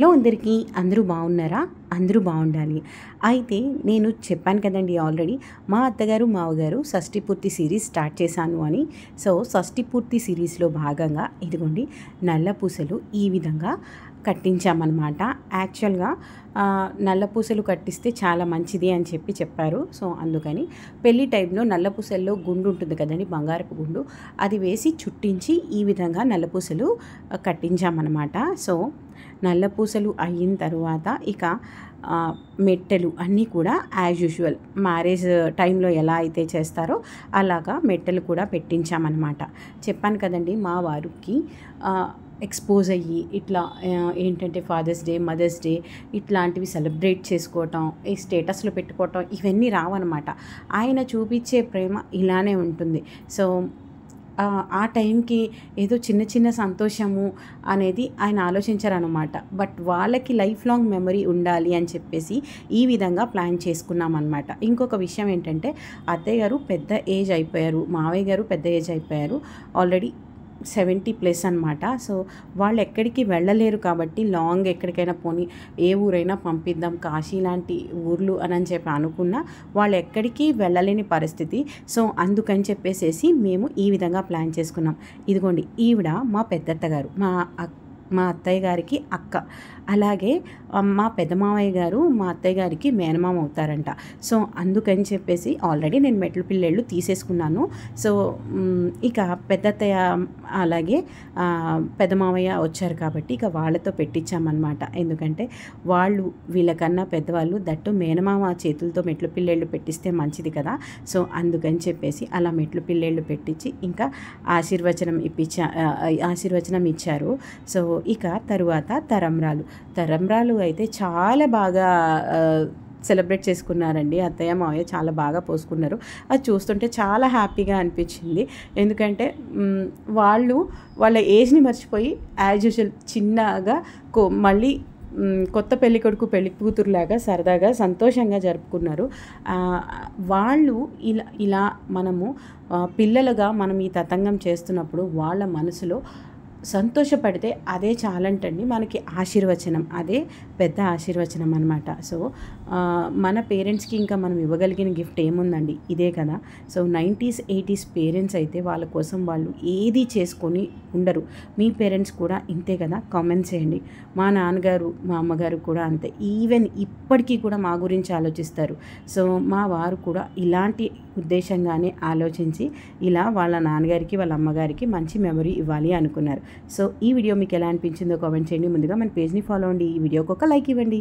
Hello అందరికీ, అందరూ బాగున్నారా? అందరూ బాగుండాలి. అయితే నేను చెప్పాను కదండి ఆల్రెడీ, మా అత్తగారు మావగారు షష్టి పూర్తి సిరీస్ స్టార్ట్ చేశాను అని. సో షష్టి పూర్తి సిరీస్లో భాగంగా ఇదిగోండి నల్ల పూసలు ఈ విధంగా కట్టించామన్నమాట. యాక్చువల్గా నల్ల పూసలు కట్టిస్తే చాలా మంచిది అని చెప్పారు. సో అందుకని పెళ్లి టైంలో నల్ల పూసల్లో గుండు ఉంటుంది కదండి, బంగారపు గుండు, అది వేసి చుట్టించి ఈ విధంగా నల్ల పూసలు కట్టించామన్నమాట. సో నల్ల పూసలు అయిన తర్వాత ఇక మెట్టెలు అన్నీ కూడా యాజ్ యూజువల్ మ్యారేజ్ టైంలో ఎలా అయితే చేస్తారో అలాగా మెట్టెలు కూడా పెట్టించామన్నమాట. చెప్పాను కదండి, మా వారికి ఎక్స్పోజ్ అయ్యి ఇట్లా ఏంటంటే ఫాదర్స్ డే, మదర్స్ డే ఇట్లాంటివి సెలబ్రేట్ చేసుకోవటం, ఈ స్టేటస్లో పెట్టుకోవటం ఇవన్నీ రావన్నమాట. ఆయన చూపించే ప్రేమ ఇలానే ఉంటుంది. సో ఆ టైంకి ఏదో చిన్న చిన్న సంతోషము అనేది ఆయన ఆలోచించారనమాట. బట్ వాళ్ళకి లైఫ్ లాంగ్ మెమరీ ఉండాలి అని చెప్పేసి ఈ విధంగా ప్లాన్ చేసుకున్నామన్నమాట. ఇంకొక విషయం ఏంటంటే, అత్తయ్య గారు పెద్ద ఏజ్ అయిపోయారు, మావయ్య గారు పెద్ద ఏజ్ అయిపోయారు, ఆల్రెడీ 70+ అనమాట. సో వాళ్ళు ఎక్కడికి వెళ్ళలేరు కాబట్టి లాంగ్ ఎక్కడికైనా పోనీ ఏ ఊరైనా పంపిద్దాం, కాశీ లాంటి ఊర్లు అని చెప్పి అనుకున్నా వాళ్ళు ఎక్కడికి వెళ్ళలేని పరిస్థితి. సో అందుకని చెప్పేసి మేము ఈ విధంగా ప్లాన్ చేసుకున్నాం. ఇదిగోండి ఈవిడ మా పెద్దత్తగారు, మా అత్తయ్య గారికి అక్క, అలాగే మా పెద్ద మావయ్య గారు మా అత్తయ్య గారికి మేనమామ అవుతారంట. సో అందుకని చెప్పేసి ఆల్రెడీ నేను మెట్లు పిల్లళ్ళు తీసేసుకున్నాను. సో ఇక పెద్దత్తయ్య అలాగే పెద్ద మావయ్య వచ్చారు కాబట్టి ఇక వాళ్ళతో పెట్టించామన్నమాట. ఎందుకంటే వాళ్ళు వీళ్ళకన్నా పెద్దవాళ్ళు, దట్టు మేనమామ చేతులతో మెట్లు పిల్లళ్ళు పెట్టిస్తే మంచిది కదా. సో అందుకని చెప్పేసి అలా మెట్లు పిల్లళ్ళు పెట్టించి ఇంకా ఆశీర్వచనం ఇచ్చారు. సో ఇక తరువాత తరంబ్రాలు అయితే చాలా బాగా సెలబ్రేట్ చేసుకున్నారండి. అత్తయ్య మావయ్య చాలా బాగా పోసుకున్నారు. అది చూస్తుంటే చాలా హ్యాపీగా అనిపించింది. ఎందుకంటే వాళ్ళ ఏజ్ని మర్చిపోయి యాజ్ యూజువల్ చిన్నగా మళ్ళీ కొత్త పెళ్లి కొడుకు పెళ్లి కూతురులాగా సరదాగా సంతోషంగా జరుపుకున్నారు. వాళ్ళు ఇలా మనము పిల్లలుగా మనం ఈ తతంగం చేస్తున్నప్పుడు వాళ్ళ మనసులో సంతోషపడితే అదే చాలంటండి మనకి ఆశీర్వచనం, అదే పెద్ద ఆశీర్వచనం అనమాట. సో మన పేరెంట్స్కి ఇంకా మనం ఇవ్వగలిగిన గిఫ్ట్ ఏముందండి, ఇదే కదా. సో 90s 80s పేరెంట్స్ అయితే వాళ్ళ కోసం వాళ్ళు ఏది చేసుకొని ఉండరు. మీ పేరెంట్స్ కూడా ఇంతే కదా. కామెంట్ చేయండి. మా నాన్నగారు మా అమ్మగారు కూడా అంతే, ఈవెన్ ఇప్పటికీ కూడా మా గురించి ఆలోచిస్తారు. సో మా వారు కూడా ఇలాంటి ఉద్దేశంగానే ఆలోచించి ఇలా వాళ్ళ నాన్నగారికి వాళ్ళ అమ్మగారికి మంచి మెమరీ ఇవ్వాలి అనుకున్నారు. సో ఈ వీడియో మీకు ఎలా అనిపించిందో కామెంట్ చేయండి. ముందుగా మన పేజ్ని ఫాలో అవ్వండి, ఈ వీడియోకి ఒక లైక్ ఇవ్వండి.